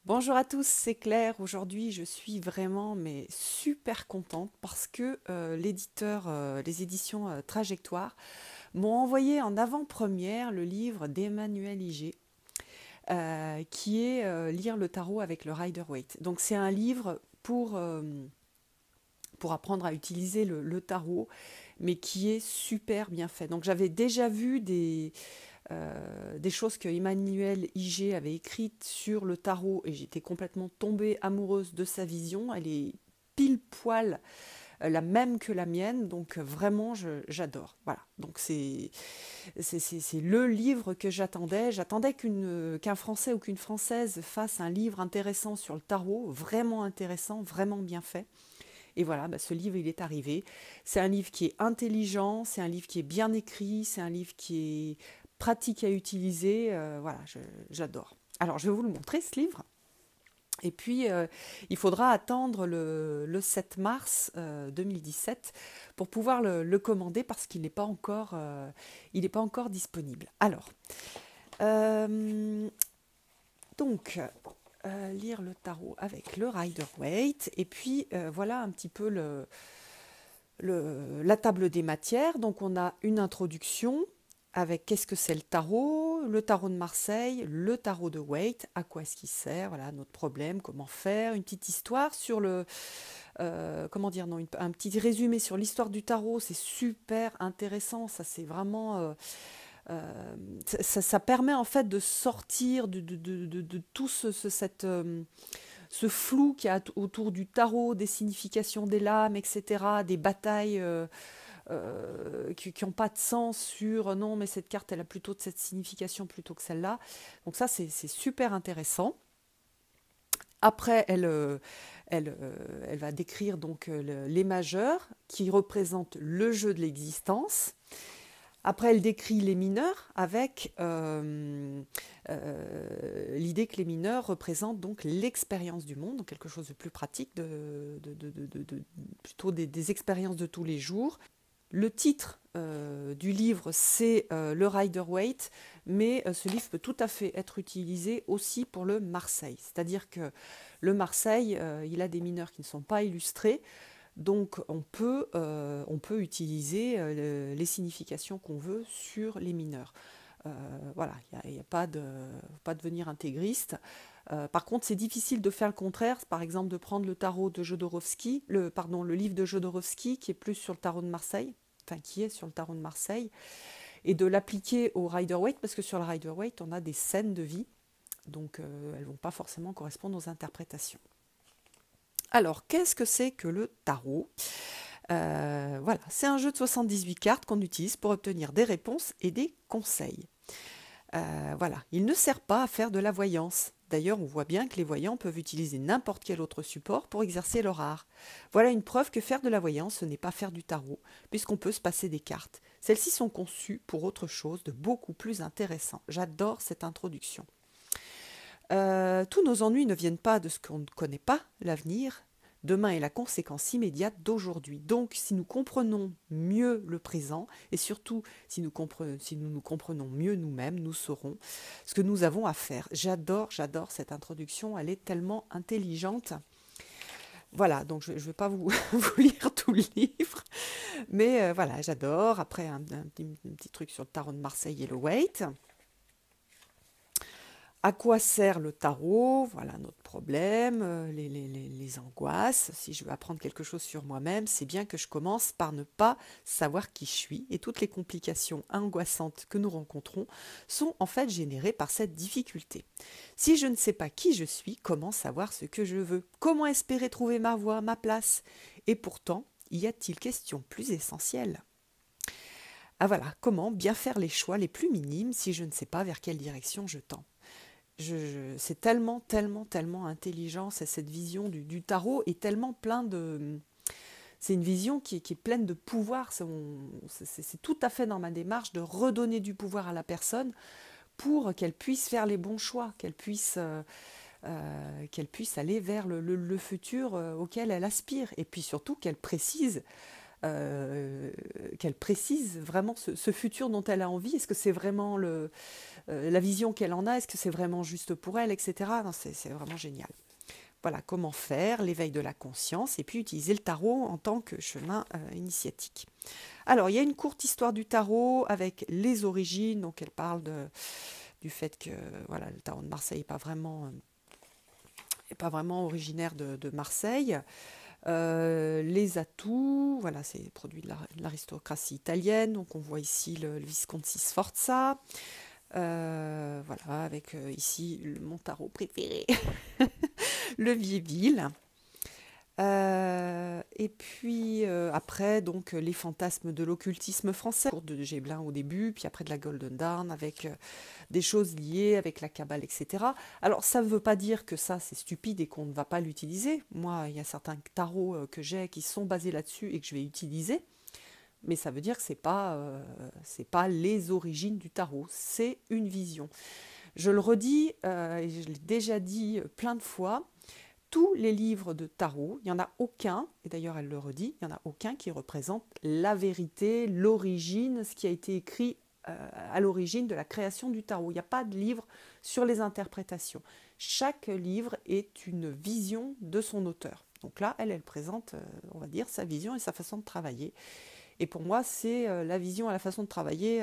Bonjour à tous, c'est Claire. Aujourd'hui, je suis vraiment super contente parce que les éditions Trajectoire m'ont envoyé en avant-première le livre d'Emmanuel Iger, qui est Lire le tarot avec le Rider-Waite. Donc c'est un livre pour apprendre à utiliser le tarot, mais qui est super bien fait. Donc j'avais déjà vu des choses que Emmanuel Iger avait écrites sur le tarot et j'étais complètement tombée amoureuse de sa vision. Elle est pile poil la même que la mienne, donc vraiment j'adore. Voilà, donc c'est le livre que j'attendais. J'attendais qu'un Français ou qu'une Française fasse un livre intéressant sur le tarot, vraiment intéressant, vraiment bien fait. Et voilà, ce livre, il est arrivé. C'est un livre qui est intelligent, c'est un livre qui est bien écrit, c'est un livre qui est pratique à utiliser. Voilà, j'adore. Alors, je vais vous le montrer, ce livre. Et puis, il faudra attendre le 7 mars 2017 pour pouvoir le commander parce qu'il n'est pas il n'est pas encore disponible. Alors, euh, donc, lire le tarot avec le Rider-Waite. Et puis, voilà un petit peu la table des matières. Donc, on a une introduction avec qu'est-ce que c'est le tarot de Marseille, le tarot de Waite, à quoi est-ce qu'il sert, voilà notre problème, comment faire, une petite histoire sur comment dire, non, un petit résumé sur l'histoire du tarot, c'est super intéressant, ça c'est vraiment, ça permet en fait de sortir de tout ce flou qu'il y a autour du tarot, des significations des lames, etc., des batailles qui n'ont pas de sens sur non, mais cette carte, elle a plutôt de cette signification plutôt que celle-là. Donc ça, c'est super intéressant. Après, elle va décrire donc les majeurs qui représentent le jeu de l'existence. Après, elle décrit les mineurs avec l'idée que les mineurs représentent donc l'expérience du monde, donc quelque chose de plus pratique, plutôt des expériences de tous les jours. Le titre du livre, c'est le Rider-Waite, mais ce livre peut tout à fait être utilisé aussi pour le Marseille. C'est-à-dire que le Marseille, il a des mineurs qui ne sont pas illustrés, donc on peut utiliser les significations qu'on veut sur les mineurs. Voilà, il n'y a pas pas devenir intégriste. Par contre, c'est difficile de faire le contraire, par exemple de prendre le tarot de Jodorowsky, le livre de Jodorowsky qui est plus sur le tarot de Marseille, enfin qui est sur le tarot de Marseille, et de l'appliquer au Rider-Waite, parce que sur le Rider-Waite, on a des scènes de vie, donc elles ne vont pas forcément correspondre aux interprétations. Alors, qu'est-ce que c'est que le tarot? Voilà, c'est un jeu de 78 cartes qu'on utilise pour obtenir des réponses et des conseils. Voilà, il ne sert pas à faire de la voyance. D'ailleurs, on voit bien que les voyants peuvent utiliser n'importe quel autre support pour exercer leur art. Voilà une preuve que faire de la voyance, ce n'est pas faire du tarot, puisqu'on peut se passer des cartes. Celles-ci sont conçues pour autre chose de beaucoup plus intéressant. J'adore cette introduction. Tous nos ennuis ne viennent pas de ce qu'on ne connaît pas, l'avenir. Demain est la conséquence immédiate d'aujourd'hui. Donc, si nous comprenons mieux le présent, et surtout si nous nous comprenons mieux nous-mêmes, nous saurons ce que nous avons à faire. J'adore cette introduction, elle est tellement intelligente. Voilà, donc je ne vais pas vous lire tout le livre, mais voilà, j'adore. Après, un petit truc sur le tarot de Marseille et le Waite. À quoi sert le tarot? Voilà notre problème, les angoisses. Si je veux apprendre quelque chose sur moi-même, c'est bien que je commence par ne pas savoir qui je suis. Et toutes les complications angoissantes que nous rencontrons sont en fait générées par cette difficulté. Si je ne sais pas qui je suis, comment savoir ce que je veux? Comment espérer trouver ma voie, ma place? Et pourtant, y a-t-il question plus essentielle? Ah voilà, comment bien faire les choix les plus minimes si je ne sais pas vers quelle direction je tends? C'est tellement intelligent, cette vision du tarot est tellement plein de... C'est une vision qui est pleine de pouvoir, c'est tout à fait dans ma démarche de redonner du pouvoir à la personne pour qu'elle puisse faire les bons choix, qu'elle puisse aller vers le futur auquel elle aspire, et puis surtout qu'elle précise qu'elle précise vraiment ce futur dont elle a envie. Est-ce que c'est vraiment la vision qu'elle en a? Est-ce que c'est vraiment juste pour elle, etc. Non, c'est vraiment génial. Voilà, comment faire l'éveil de la conscience et puis utiliser le tarot en tant que chemin initiatique. Alors, il y a une courte histoire du tarot avec les origines. Donc, elle parle du fait que voilà, le tarot de Marseille n'est pas vraiment originaire de Marseille. Les atouts, voilà, c'est produit de l'aristocratie italienne. Donc, on voit ici le Visconti Sforza. Voilà, avec ici mon tarot préféré, le Vieilleville. Et puis après, donc les fantasmes de l'occultisme français, de Gébelin au début, puis après de la Golden Dawn, avec des choses liées avec la Kabbale, etc. Alors ça ne veut pas dire que ça c'est stupide et qu'on ne va pas l'utiliser. Moi, il y a certains tarots que j'ai qui sont basés là-dessus et que je vais utiliser, mais ça veut dire que c'est pas les origines du tarot, c'est une vision. Je le redis, et je l'ai déjà dit plein de fois, tous les livres de tarot, il n'y en a aucun, et d'ailleurs elle le redit, il n'y en a aucun qui représente la vérité, l'origine, ce qui a été écrit à l'origine de la création du tarot. Il n'y a pas de livre sur les interprétations. Chaque livre est une vision de son auteur. Donc là, elle présente, on va dire, sa vision et sa façon de travailler. Et pour moi, c'est la vision et la façon de travailler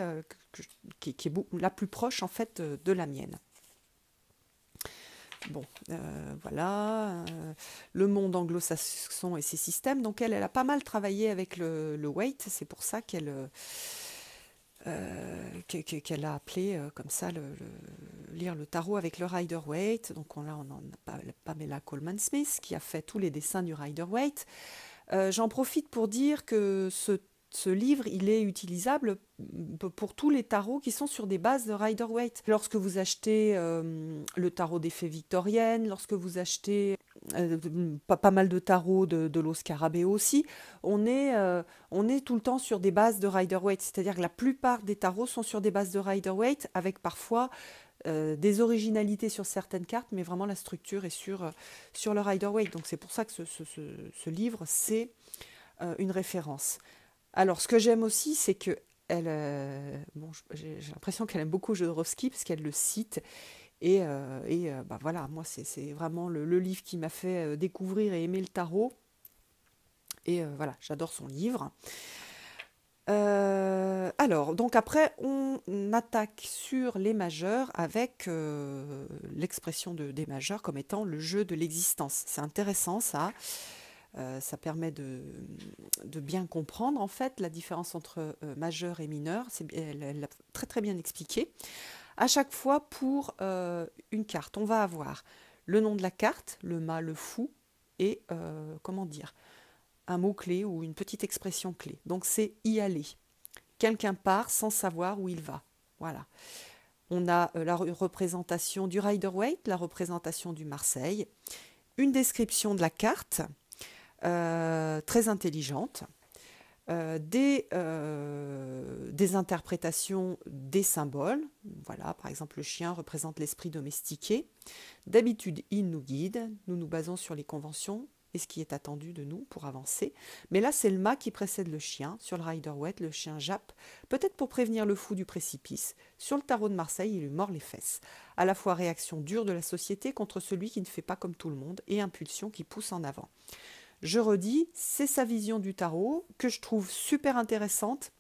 qui est la plus proche en fait de la mienne. Bon, voilà, le monde anglo-saxon et ses systèmes. Donc elle a pas mal travaillé avec le Waite, c'est pour ça qu'elle a appelé comme ça lire le tarot avec le Rider-Waite. Donc on en a Pamela Colman-Smith qui a fait tous les dessins du Rider-Waite. J'en profite pour dire que ce livre, il est utilisable pour tous les tarots qui sont sur des bases de Rider-Waite. Lorsque vous achetez le tarot des fées victoriennes, lorsque vous achetez pas mal de tarots de Los Scarabeo aussi, on est tout le temps sur des bases de Rider-Waite. C'est-à-dire que la plupart des tarots sont sur des bases de Rider-Waite, avec parfois des originalités sur certaines cartes, mais vraiment la structure est sur le Rider-Waite. Donc c'est pour ça que ce livre, c'est une référence. Alors, ce que j'aime aussi, c'est que j'ai l'impression qu'elle aime beaucoup Jodorowsky parce qu'elle le cite. Bah voilà, moi, c'est vraiment le livre qui m'a fait découvrir et aimer le tarot. Et voilà, j'adore son livre. Alors, donc après, on attaque sur les majeurs avec l'expression des majeurs comme étant le jeu de l'existence. C'est intéressant, ça. Ça permet de bien comprendre en fait la différence entre majeur et mineur. Elle l'a très très bien expliqué. À chaque fois pour une carte, on va avoir le nom de la carte, le mât, le fou, et comment dire, un mot-clé ou une petite expression clé. Donc c'est y aller. Quelqu'un part sans savoir où il va. Voilà. On a la représentation du Rider-Waite, la représentation du Marseille, une description de la carte, très intelligente, des interprétations des symboles. Voilà, par exemple, le chien représente l'esprit domestiqué. D'habitude, il nous guide. Nous nous basons sur les conventions et ce qui est attendu de nous pour avancer. Mais là, c'est le mât qui précède le chien. Sur le Rider-Waite, le chien jappe, peut-être pour prévenir le fou du précipice. Sur le tarot de Marseille, il lui mord les fesses. À la fois réaction dure de la société contre celui qui ne fait pas comme tout le monde et impulsion qui pousse en avant. Je redis, c'est sa vision du tarot que je trouve super intéressante.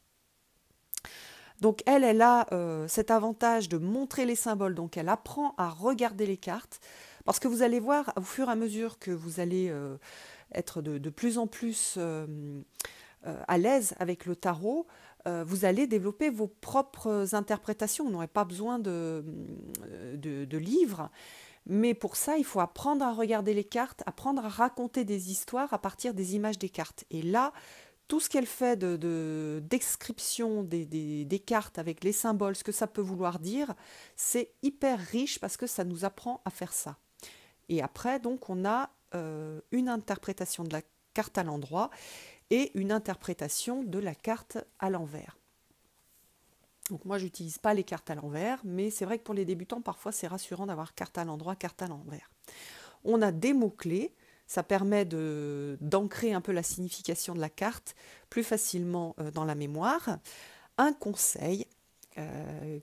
Donc elle a cet avantage de montrer les symboles, donc elle apprend à regarder les cartes, parce que vous allez voir, au fur et à mesure que vous allez être de plus en plus à l'aise avec le tarot, vous allez développer vos propres interprétations. Vous n'aurez pas besoin de livres. Mais pour ça, il faut apprendre à regarder les cartes, apprendre à raconter des histoires à partir des images des cartes. Et là, tout ce qu'elle fait de description des cartes avec les symboles, ce que ça peut vouloir dire, c'est hyper riche parce que ça nous apprend à faire ça. Et après, donc, on a une interprétation de la carte à l'endroit et une interprétation de la carte à l'envers. Donc moi, je n'utilise pas les cartes à l'envers, mais c'est vrai que pour les débutants, parfois, c'est rassurant d'avoir carte à l'endroit, carte à l'envers. On a des mots-clés, Ça permet d'ancrer un peu la signification de la carte plus facilement dans la mémoire. Un conseil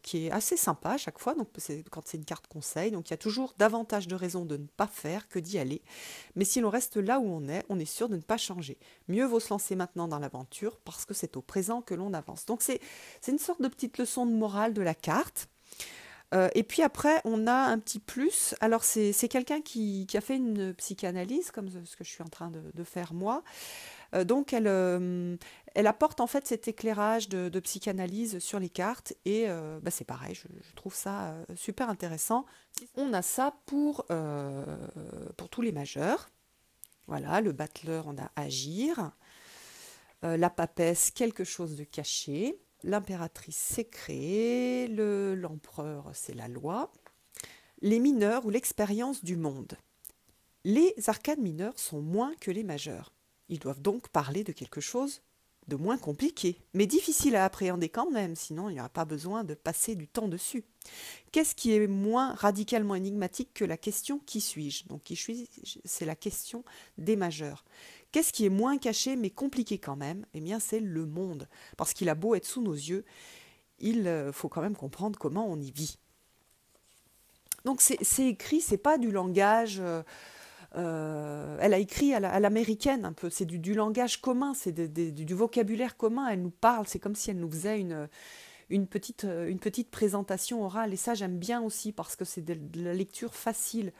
qui est assez sympa à chaque fois, donc quand c'est une carte conseil, donc il y a toujours davantage de raisons de ne pas faire que d'y aller. Mais si l'on reste là où on est sûr de ne pas changer. Mieux vaut se lancer maintenant dans l'aventure parce que c'est au présent que l'on avance. Donc c'est une sorte de petite leçon de morale de la carte. Et puis après, on a un petit plus. Alors, c'est quelqu'un qui a fait une psychanalyse, comme ce que je suis en train de faire moi. Donc, elle apporte en fait cet éclairage de psychanalyse sur les cartes. Et bah, c'est pareil, je trouve ça super intéressant. On a ça pour tous les majeurs. Voilà, le battleur, on a agir. La papesse, quelque chose de caché. L'impératrice, c'est créer. L'empereur, c'est la loi. Les mineurs ou l'expérience du monde. Les arcanes mineurs sont moins que les majeurs. Ils doivent donc parler de quelque chose de moins compliqué, mais difficile à appréhender quand même, sinon il n'y aura pas besoin de passer du temps dessus. Qu'est-ce qui est moins radicalement énigmatique que la question « qui suis-je » Donc qui suis-je, c'est la question des majeurs. Qu'est-ce qui est moins caché mais compliqué quand même? Eh bien c'est le monde, parce qu'il a beau être sous nos yeux, il faut quand même comprendre comment on y vit. Donc c'est écrit, c'est pas du langage... elle a écrit à l'américaine un peu, c'est du langage commun, c'est du vocabulaire commun, elle nous parle, c'est comme si elle nous faisait une petite présentation orale, et ça j'aime bien aussi parce que c'est de la lecture facile,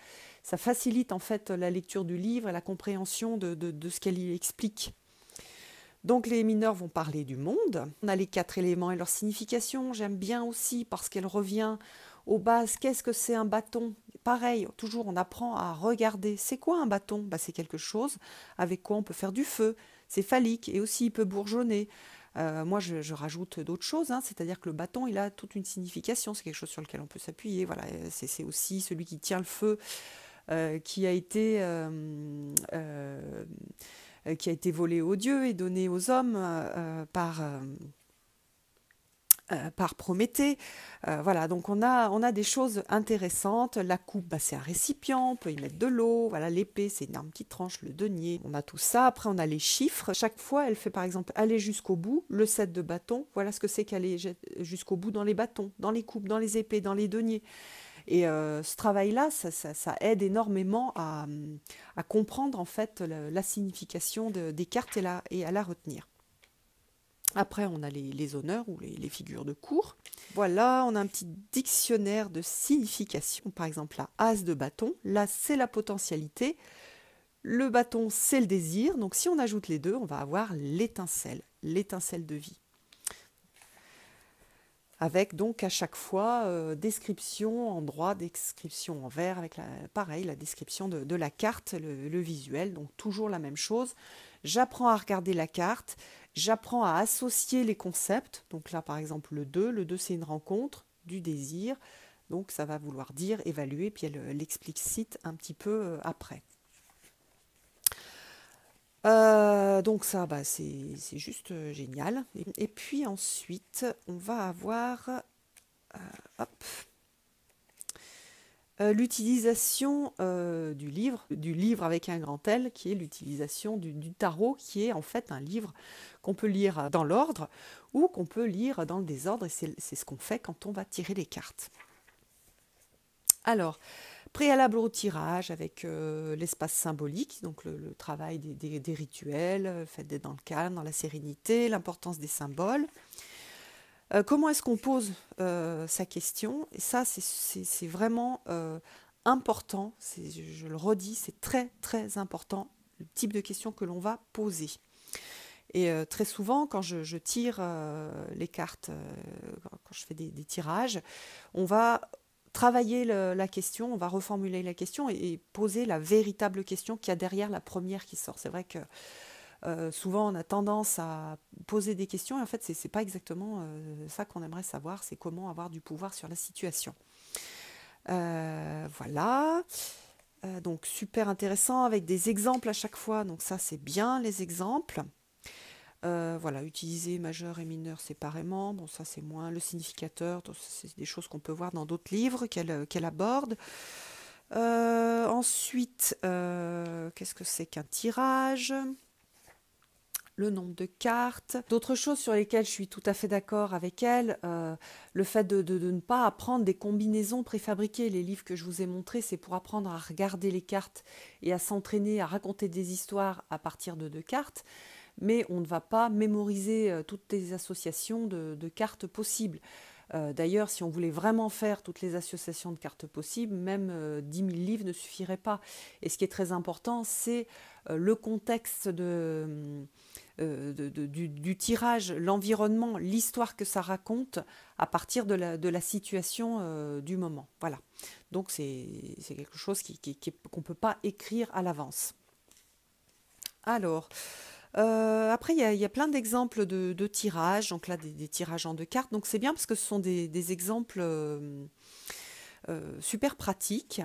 ça facilite en fait la lecture du livre et la compréhension de ce qu'elle y explique. Donc les mineurs vont parler du monde, on a les 4 éléments et leur signification, j'aime bien aussi parce qu'elle revient aux bases. Qu'est-ce que c'est un bâton? Pareil, toujours on apprend à regarder. C'est quoi un bâton? Bah, c'est quelque chose avec quoi on peut faire du feu. C'est phallique et aussi il peut bourgeonner. Moi, je rajoute d'autres choses, hein, c'est-à-dire que le bâton, il a toute une signification. C'est quelque chose sur lequel on peut s'appuyer. Voilà, c'est aussi celui qui tient le feu, qui a été volé aux dieux et donné aux hommes par Prométhée. Voilà, donc on a des choses intéressantes. La coupe, bah, c'est un récipient, on peut y mettre de l'eau. Voilà, l'épée, c'est une arme qui tranche, le denier. On a tout ça. Après, on a les chiffres. Chaque fois, elle fait par exemple aller jusqu'au bout. Le 7 de bâton, voilà ce que c'est qu'aller jusqu'au bout dans les bâtons, dans les coupes, dans les épées, dans les deniers. Et ce travail-là, ça aide énormément à comprendre en fait la signification des cartes et à la retenir. Après, on a les honneurs ou les figures de cour. Voilà, on a un petit dictionnaire de signification. Par exemple, la as de bâton. Là, c'est la potentialité. Le bâton, c'est le désir. Donc, si on ajoute les deux, on va avoir l'étincelle de vie. Avec donc à chaque fois description en droit, description en vert, avec pareil, la description de la carte, le visuel. Donc, toujours la même chose. J'apprends à regarder la carte. J'apprends à associer les concepts. Donc là, par exemple, le 2. Le 2, c'est une rencontre du désir. Donc ça va vouloir dire évaluer, puis elle l'explicite un petit peu après. Donc ça, bah, c'est juste génial. Et puis ensuite, on va avoir hop, l'utilisation du livre avec un grand L, qui est l'utilisation du tarot, qui est en fait un livre qu'on peut lire dans l'ordre ou qu'on peut lire dans le désordre, et c'est ce qu'on fait quand on va tirer les cartes. Alors, préalable au tirage avec l'espace symbolique, donc le travail des rituels, le fait d'être dans le calme, dans la sérénité, l'importance des symboles. Comment est-ce qu'on pose sa question? Et ça, c'est vraiment important, je le redis, c'est très très important, le type de question que l'on va poser. Et très souvent, quand je tire les cartes, quand je fais des tirages, on va travailler la question, on va reformuler la question et poser la véritable question qu'il y a derrière la première qui sort. C'est vrai que souvent on a tendance à poser des questions et en fait c'est pas exactement ça qu'on aimerait savoir, c'est comment avoir du pouvoir sur la situation. Voilà. Donc super intéressant avec des exemples à chaque fois, donc ça c'est bien les exemples. Voilà, utiliser majeur et mineur séparément, bon ça c'est moins le significateur, c'est des choses qu'on peut voir dans d'autres livres qu'elle aborde. Ensuite, qu'est-ce que c'est qu'un tirage? Le nombre de cartes. D'autres choses sur lesquelles je suis tout à fait d'accord avec elle, le fait de ne pas apprendre des combinaisons préfabriquées. Les livres que je vous ai montrés, c'est pour apprendre à regarder les cartes et à s'entraîner à raconter des histoires à partir de cartes, mais on ne va pas mémoriser toutes les associations de cartes possibles. D'ailleurs, si on voulait vraiment faire toutes les associations de cartes possibles, même 10 000 livres ne suffiraient pas. Et ce qui est très important, c'est le contexte du tirage, l'environnement, l'histoire que ça raconte à partir de la situation du moment. Voilà. Donc c'est quelque chose qu'on ne peut pas écrire à l'avance. Alors, après, il y a plein d'exemples de tirages, donc là des tirages en deux cartes, donc c'est bien parce que ce sont des exemples super pratiques.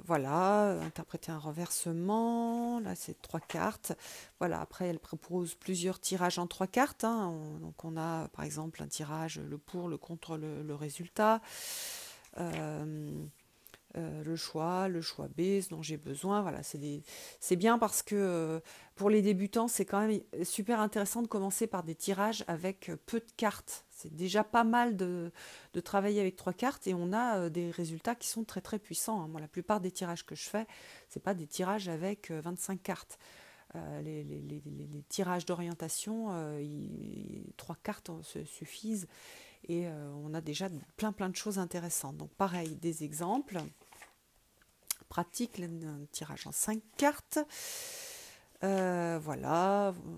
Voilà, interpréter un renversement, là c'est trois cartes. Voilà, après elle propose plusieurs tirages en trois cartes, hein. Donc on a par exemple un tirage le pour, le contre, le résultat. Euh, le choix B, ce dont j'ai besoin. Voilà, c'est bien parce que pour les débutants, c'est quand même super intéressant de commencer par des tirages avec peu de cartes. C'est déjà pas mal de travailler avec trois cartes et on a des résultats qui sont très très puissants, hein. Moi, la plupart des tirages que je fais, c'est pas des tirages avec 25 cartes. Les tirages d'orientation, trois cartes suffisent et on a déjà plein de choses intéressantes. Donc pareil, des exemples pratiques, un tirage en 5 cartes. Voilà, vous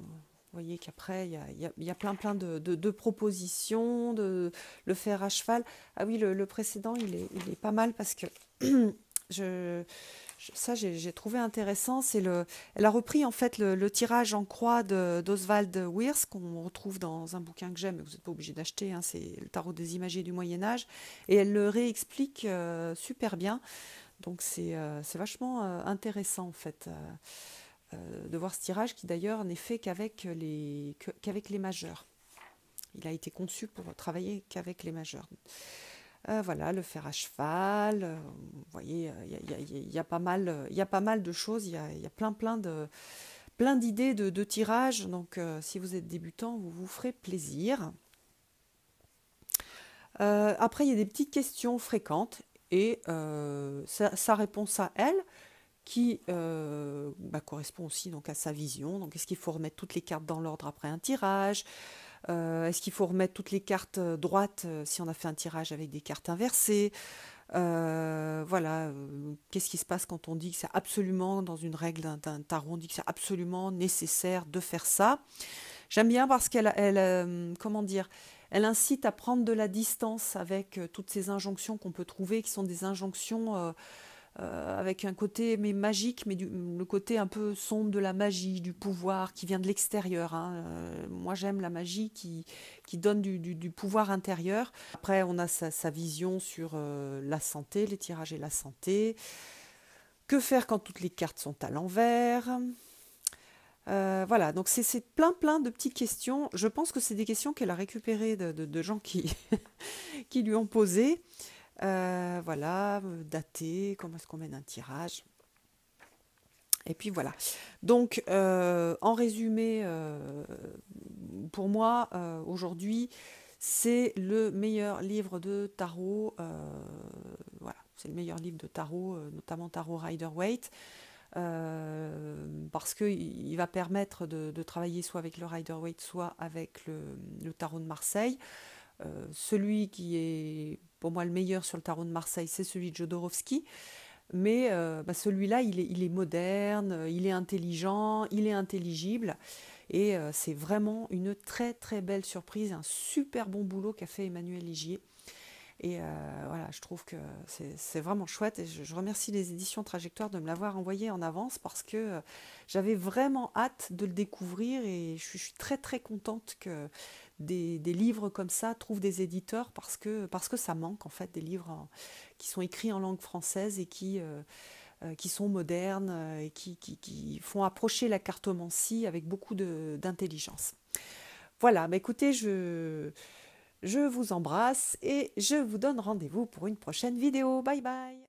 voyez qu'après, il y a plein de propositions, le fer à cheval. Ah oui, le précédent, il est pas mal parce que ça, j'ai trouvé intéressant. Elle a repris en fait le tirage en croix d'Oswald Wirth, qu'on retrouve dans un bouquin que j'aime, mais vous n'êtes pas obligé d'acheter, hein, c'est le tarot des imagiers du Moyen-Âge. Et elle le réexplique super bien. Donc c'est vachement intéressant en fait de voir ce tirage qui d'ailleurs n'est fait qu'avec les majeurs. Il a été conçu pour travailler qu'avec les majeurs. Voilà, le fer à cheval, vous voyez, il y a pas mal, il y a pas mal de choses, il y a plein d'idées de tirages, donc si vous êtes débutant, vous vous ferez plaisir. Après, il y a des petites questions fréquentes et sa réponse à elle, qui correspond aussi donc, à sa vision. Donc, est-ce qu'il faut remettre toutes les cartes dans l'ordre après un tirage? Est-ce qu'il faut remettre toutes les cartes droites si on a fait un tirage avec des cartes inversées? Voilà, qu'est-ce qui se passe quand on dit que c'est absolument, dans une règle d'un tarot, on dit que c'est absolument nécessaire de faire ça? J'aime bien parce comment dire, elle incite à prendre de la distance avec toutes ces injonctions qu'on peut trouver, qui sont des injonctions avec un côté mais magique, mais le côté un peu sombre de la magie, du pouvoir qui vient de l'extérieur, hein. Moi j'aime la magie qui donne du pouvoir intérieur. Après on a sa vision sur la santé, les tirages et la santé. Que faire quand toutes les cartes sont à l'envers? Voilà, donc c'est plein de petites questions. Je pense que c'est des questions qu'elle a récupérées de gens qui lui ont posées. Voilà, dater, comment est-ce qu'on mène un tirage. Et puis voilà. Donc, en résumé, pour moi, aujourd'hui, c'est le meilleur livre de tarot. Voilà, c'est le meilleur livre de tarot, notamment Tarot Rider-Waite. Parce qu'il va permettre de travailler soit avec le Rider-Waite, soit avec le tarot de Marseille. Celui qui est pour moi le meilleur sur le tarot de Marseille, c'est celui de Jodorowsky. Mais celui-là, il est moderne, il est intelligent, il est intelligible. Et c'est vraiment une très très belle surprise, un super bon boulot qu'a fait Emmanuel Ligier. Et voilà, je trouve que c'est vraiment chouette et je remercie les éditions Trajectoire de me l'avoir envoyé en avance parce que j'avais vraiment hâte de le découvrir et je suis très très contente que des livres comme ça trouvent des éditeurs parce que ça manque en fait des livres qui sont écrits en langue française et qui sont modernes et qui font approcher la cartomancie avec beaucoup d'intelligence. Voilà, bah écoutez, Je vous embrasse et je vous donne rendez-vous pour une prochaine vidéo. Bye bye!